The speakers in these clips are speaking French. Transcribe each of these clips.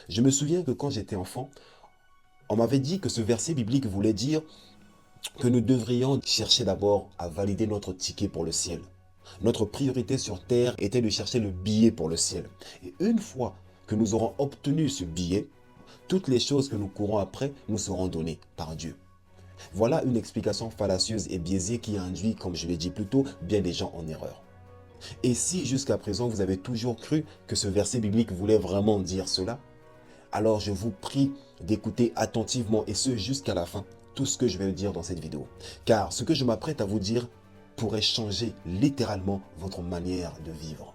Je me souviens que quand j'étais enfant, on m'avait dit que ce verset biblique voulait dire que nous devrions chercher d'abord à valider notre ticket pour le ciel. Notre priorité sur terre était de chercher le billet pour le ciel. Et une fois que nous aurons obtenu ce billet, toutes les choses que nous courons après nous seront données par Dieu. Voilà une explication fallacieuse et biaisée qui induit, comme je l'ai dit plus tôt, bien des gens en erreur. Et si jusqu'à présent vous avez toujours cru que ce verset biblique voulait vraiment dire cela, alors je vous prie d'écouter attentivement et ce jusqu'à la fin tout ce que je vais dire dans cette vidéo. Car ce que je m'apprête à vous dire pourrait changer littéralement votre manière de vivre.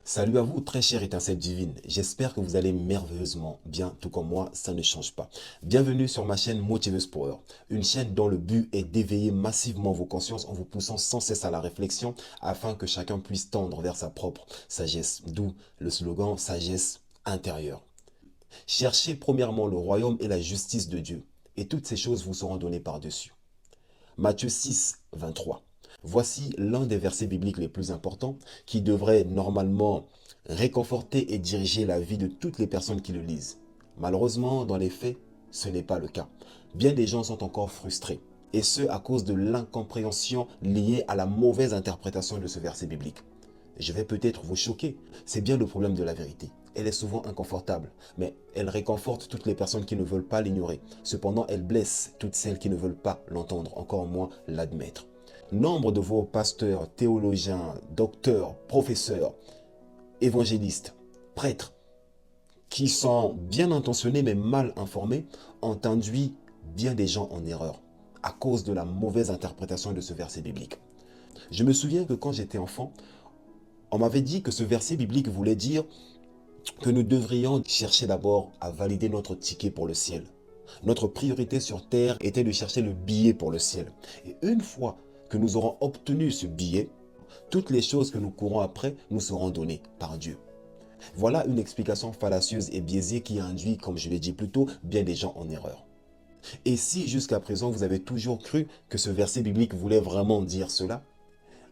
Salut à vous, très chère étincelle divine. J'espère que vous allez merveilleusement bien, tout comme moi, ça ne change pas. Bienvenue sur ma chaîne Motiveuse Power, une chaîne dont le but est d'éveiller massivement vos consciences en vous poussant sans cesse à la réflexion afin que chacun puisse tendre vers sa propre sagesse. D'où le slogan sagesse intérieure. Cherchez premièrement le royaume et la justice de Dieu, et toutes ces choses vous seront données par-dessus. Matthieu 6, 23. Voici l'un des versets bibliques les plus importants qui devrait normalement réconforter et diriger la vie de toutes les personnes qui le lisent. Malheureusement, dans les faits, ce n'est pas le cas. Bien des gens sont encore frustrés, et ce à cause de l'incompréhension liée à la mauvaise interprétation de ce verset biblique. Je vais peut-être vous choquer, c'est bien le problème de la vérité. Elle est souvent inconfortable, mais elle réconforte toutes les personnes qui ne veulent pas l'ignorer. Cependant, elle blesse toutes celles qui ne veulent pas l'entendre, encore moins l'admettre. Nombre de vos pasteurs, théologiens, docteurs, professeurs, évangélistes, prêtres, qui sont bien intentionnés mais mal informés, ont induit bien des gens en erreur à cause de la mauvaise interprétation de ce verset biblique. Je me souviens que quand j'étais enfant, on m'avait dit que ce verset biblique voulait dire que nous devrions chercher d'abord à valider notre ticket pour le ciel. Notre priorité sur terre était de chercher le billet pour le ciel. Et une fois que nous aurons obtenu ce billet, toutes les choses que nous courons après nous seront données par Dieu. Voilà une explication fallacieuse et biaisée qui induit, comme je l'ai dit plus tôt, bien des gens en erreur. Et si jusqu'à présent vous avez toujours cru que ce verset biblique voulait vraiment dire cela,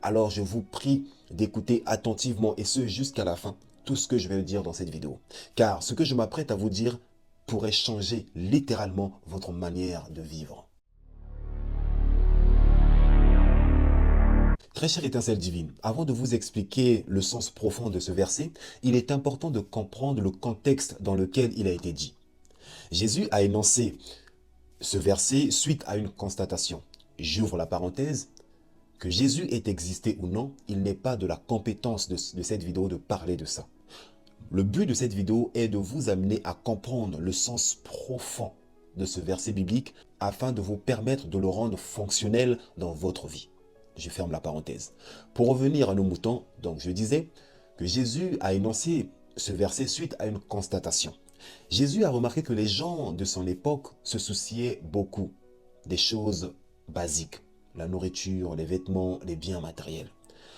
alors je vous prie d'écouter attentivement et ce jusqu'à la fin tout ce que je vais dire dans cette vidéo. Car ce que je m'apprête à vous dire pourrait changer littéralement votre manière de vivre. Très chère étincelle divine, avant de vous expliquer le sens profond de ce verset, il est important de comprendre le contexte dans lequel il a été dit. Jésus a énoncé ce verset suite à une constatation. J'ouvre la parenthèse. Que Jésus ait existé ou non, il n'est pas de la compétence de cette vidéo de parler de ça. Le but de cette vidéo est de vous amener à comprendre le sens profond de ce verset biblique afin de vous permettre de le rendre fonctionnel dans votre vie. Je ferme la parenthèse. Pour revenir à nos moutons, donc je disais que Jésus a énoncé ce verset suite à une constatation. Jésus a remarqué que les gens de son époque se souciaient beaucoup des choses basiques. La nourriture, les vêtements, les biens matériels.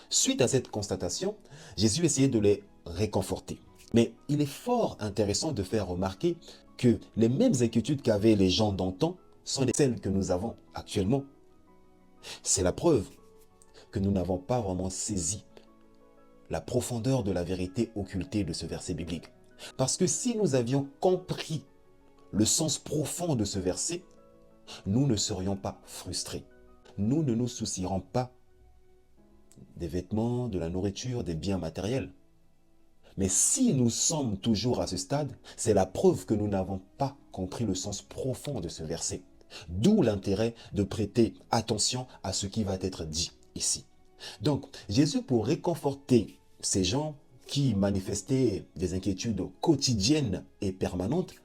Suite à cette constatation, Jésus essayait de les réconforter. Mais il est fort intéressant de faire remarquer que les mêmes inquiétudes qu'avaient les gens d'antan sont celles que nous avons actuellement. C'est la preuve que nous n'avons pas vraiment saisi la profondeur de la vérité occultée de ce verset biblique. Parce que si nous avions compris le sens profond de ce verset, nous ne serions pas frustrés. Nous ne nous soucierons pas des vêtements, de la nourriture, des biens matériels. Mais si nous sommes toujours à ce stade, c'est la preuve que nous n'avons pas compris le sens profond de ce verset. D'où l'intérêt de prêter attention à ce qui va être dit ici. Donc, Jésus, pour réconforter ces gens qui manifestaient des inquiétudes quotidiennes et permanentes,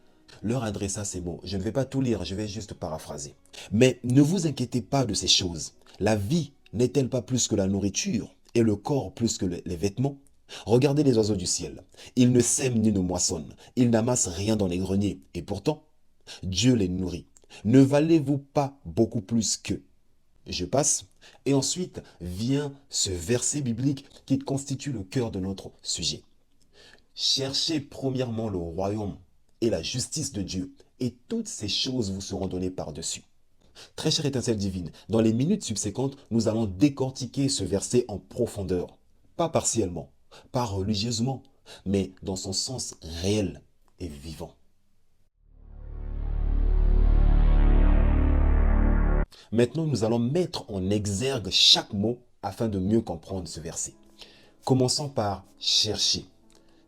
leur adressa ces mots. Je ne vais pas tout lire, je vais juste paraphraser. Mais ne vous inquiétez pas de ces choses. La vie n'est-elle pas plus que la nourriture et le corps plus que les vêtements? Regardez les oiseaux du ciel. Ils ne sèment ni ne moissonnent. Ils n'amassent rien dans les greniers. Et pourtant, Dieu les nourrit. Ne valez-vous pas beaucoup plus qu'eux? Je passe. Et ensuite vient ce verset biblique qui constitue le cœur de notre sujet. Cherchez premièrement le royaume et la justice de Dieu, et toutes ces choses vous seront données par-dessus. Très chère étincelle divine, dans les minutes subséquentes, nous allons décortiquer ce verset en profondeur. Pas partiellement, pas religieusement, mais dans son sens réel et vivant. Maintenant, nous allons mettre en exergue chaque mot afin de mieux comprendre ce verset. Commençons par chercher.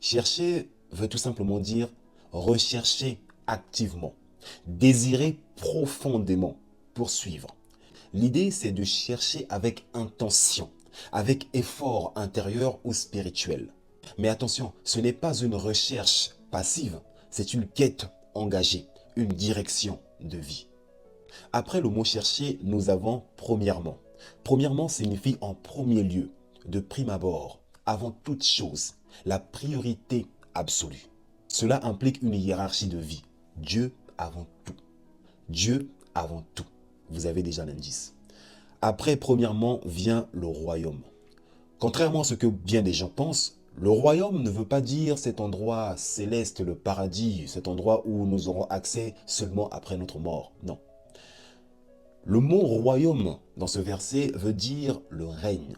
Chercher veut tout simplement dire rechercher activement, désirer profondément, poursuivre. L'idée, c'est de chercher avec intention, avec effort intérieur ou spirituel. Mais attention, ce n'est pas une recherche passive, c'est une quête engagée, une direction de vie. Après le mot chercher, nous avons premièrement. Premièrement signifie en premier lieu, de prime abord, avant toute chose, la priorité absolue. Cela implique une hiérarchie de vie. Dieu avant tout. Dieu avant tout. Vous avez déjà l'indice. Après, premièrement, vient le royaume. Contrairement à ce que bien des gens pensent, le royaume ne veut pas dire cet endroit céleste, le paradis, cet endroit où nous aurons accès seulement après notre mort. Non. Le mot royaume dans ce verset veut dire le règne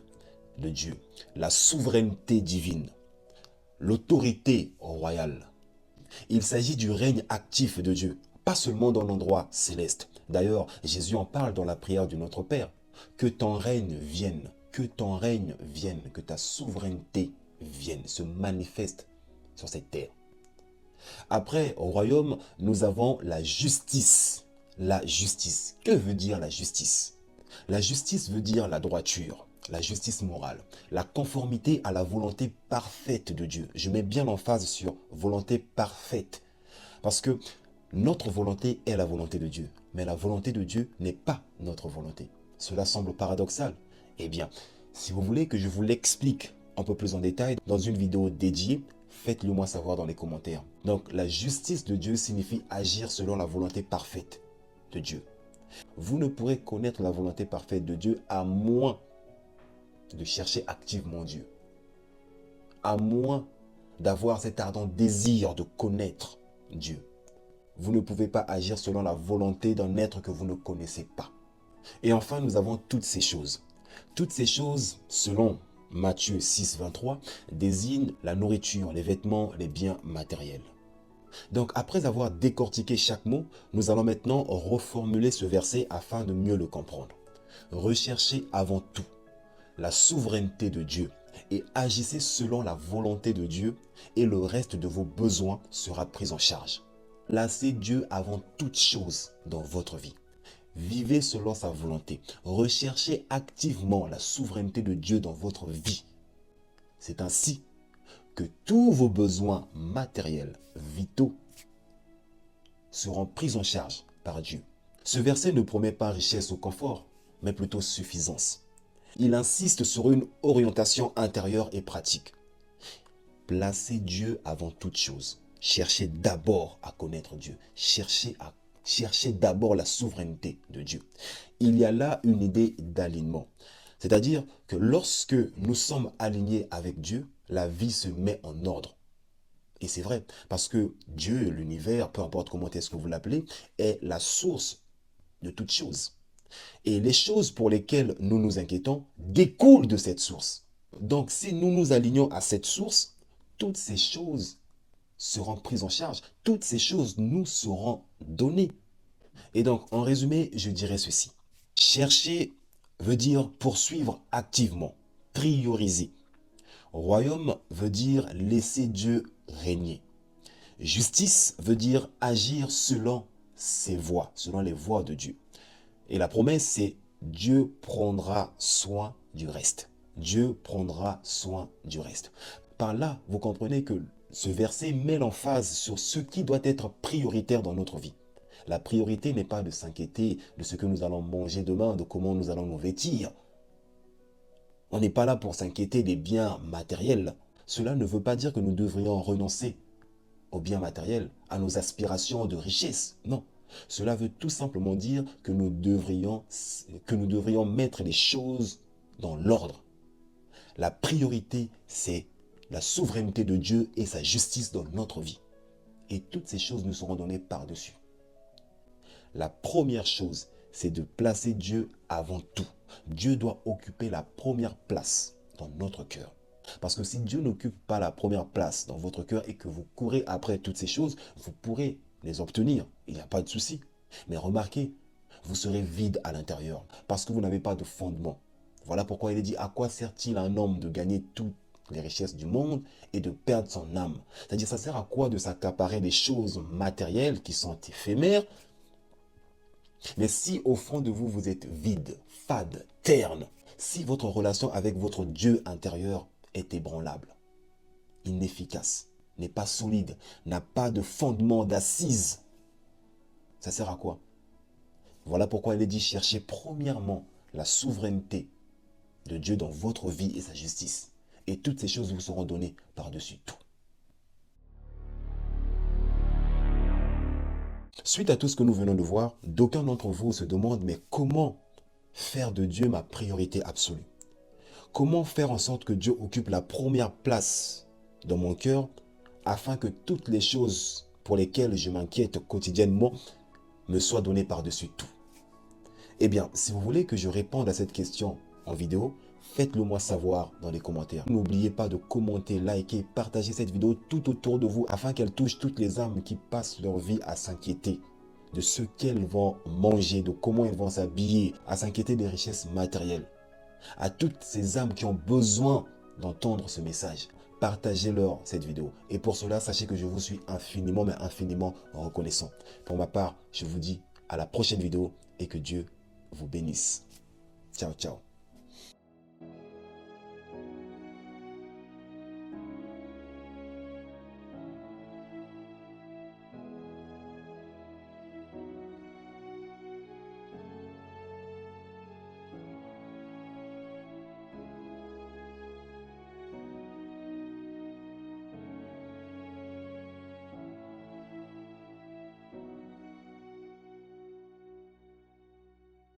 de Dieu, la souveraineté divine, l'autorité royale. Il s'agit du règne actif de Dieu, pas seulement dans l'endroit céleste. D'ailleurs, Jésus en parle dans la prière du Notre Père. Que ton règne vienne, que ton règne vienne, que ta souveraineté vienne, se manifeste sur cette terre. Après, au royaume, nous avons la justice. La justice. Que veut dire la justice? La justice veut dire la droiture, la justice morale, la conformité à la volonté parfaite de Dieu. Je mets bien l'emphase sur volonté parfaite. Parce que notre volonté est la volonté de Dieu. Mais la volonté de Dieu n'est pas notre volonté. Cela semble paradoxal. Eh bien, si vous voulez que je vous l'explique un peu plus en détail dans une vidéo dédiée, faites-le moi savoir dans les commentaires. Donc, la justice de Dieu signifie agir selon la volonté parfaite de Dieu. Vous ne pourrez connaître la volonté parfaite de Dieu à moins de chercher activement Dieu. À moins d'avoir cet ardent désir de connaître Dieu. Vous ne pouvez pas agir selon la volonté d'un être que vous ne connaissez pas. Et enfin, nous avons toutes ces choses. Toutes ces choses, selon Matthieu 6, 23, désignent la nourriture, les vêtements, les biens matériels. Donc, après avoir décortiqué chaque mot, nous allons maintenant reformuler ce verset afin de mieux le comprendre. Recherchez avant tout la souveraineté de Dieu et agissez selon la volonté de Dieu et le reste de vos besoins sera pris en charge. Placez Dieu avant toute chose dans votre vie. Vivez selon sa volonté. Recherchez activement la souveraineté de Dieu dans votre vie. C'est ainsi que tous vos besoins matériels, vitaux, seront pris en charge par Dieu. Ce verset ne promet pas richesse ou confort, mais plutôt suffisance. Il insiste sur une orientation intérieure et pratique. Placez Dieu avant toute chose. Cherchez d'abord à connaître Dieu. Cherchez d'abord la souveraineté de Dieu. Il y a là une idée d'alignement. C'est-à-dire que lorsque nous sommes alignés avec Dieu, la vie se met en ordre. Et c'est vrai, parce que Dieu, l'univers, peu importe comment est-ce que vous l'appelez, est la source de toutes choses. Et les choses pour lesquelles nous nous inquiétons découlent de cette source. Donc si nous nous alignons à cette source, toutes ces choses seront prises en charge. Toutes ces choses nous seront données. Et donc, en résumé, je dirais ceci. Chercher veut dire poursuivre activement, prioriser. Royaume veut dire laisser Dieu régner. Justice veut dire agir selon ses voies, selon les voies de Dieu. Et la promesse, c'est Dieu prendra soin du reste. Dieu prendra soin du reste. Par là, vous comprenez que ce verset met l'emphase sur ce qui doit être prioritaire dans notre vie. La priorité n'est pas de s'inquiéter de ce que nous allons manger demain, de comment nous allons nous vêtir. On n'est pas là pour s'inquiéter des biens matériels. Cela ne veut pas dire que nous devrions renoncer aux biens matériels, à nos aspirations de richesse. Non. Cela veut tout simplement dire que nous devrions mettre les choses dans l'ordre. La priorité, c'est la souveraineté de Dieu et sa justice dans notre vie. Et toutes ces choses nous seront données par-dessus. La première chose, c'est de placer Dieu avant tout. Dieu doit occuper la première place dans notre cœur. Parce que si Dieu n'occupe pas la première place dans votre cœur et que vous courez après toutes ces choses, vous pourrez les obtenir. Il n'y a pas de souci. Mais remarquez, vous serez vide à l'intérieur parce que vous n'avez pas de fondement. Voilà pourquoi il est dit, à quoi sert-il à un homme de gagner toutes les richesses du monde et de perdre son âme? C'est-à-dire, ça sert à quoi de s'accaparer des choses matérielles qui sont éphémères? Mais si au fond de vous, vous êtes vide, fade, terne, si votre relation avec votre Dieu intérieur est ébranlable, inefficace, n'est pas solide, n'a pas de fondement, d'assise, ça sert à quoi? Voilà pourquoi il est dit, cherchez premièrement la souveraineté de Dieu dans votre vie et sa justice. Et toutes ces choses vous seront données par-dessus tout. Suite à tout ce que nous venons de voir, d'aucuns d'entre vous se demandent, mais comment faire de Dieu ma priorité absolue? Comment faire en sorte que Dieu occupe la première place dans mon cœur afin que toutes les choses pour lesquelles je m'inquiète quotidiennement me soient données par-dessus tout? Eh bien, si vous voulez que je réponde à cette question en vidéo, faites-le moi savoir dans les commentaires. N'oubliez pas de commenter, liker, partager cette vidéo tout autour de vous afin qu'elle touche toutes les âmes qui passent leur vie à s'inquiéter de ce qu'elles vont manger, de comment elles vont s'habiller, à s'inquiéter des richesses matérielles. À toutes ces âmes qui ont besoin d'entendre ce message, partagez-leur cette vidéo. Et pour cela, sachez que je vous suis infiniment, mais infiniment reconnaissant. Pour ma part, je vous dis à la prochaine vidéo et que Dieu vous bénisse. Ciao, ciao.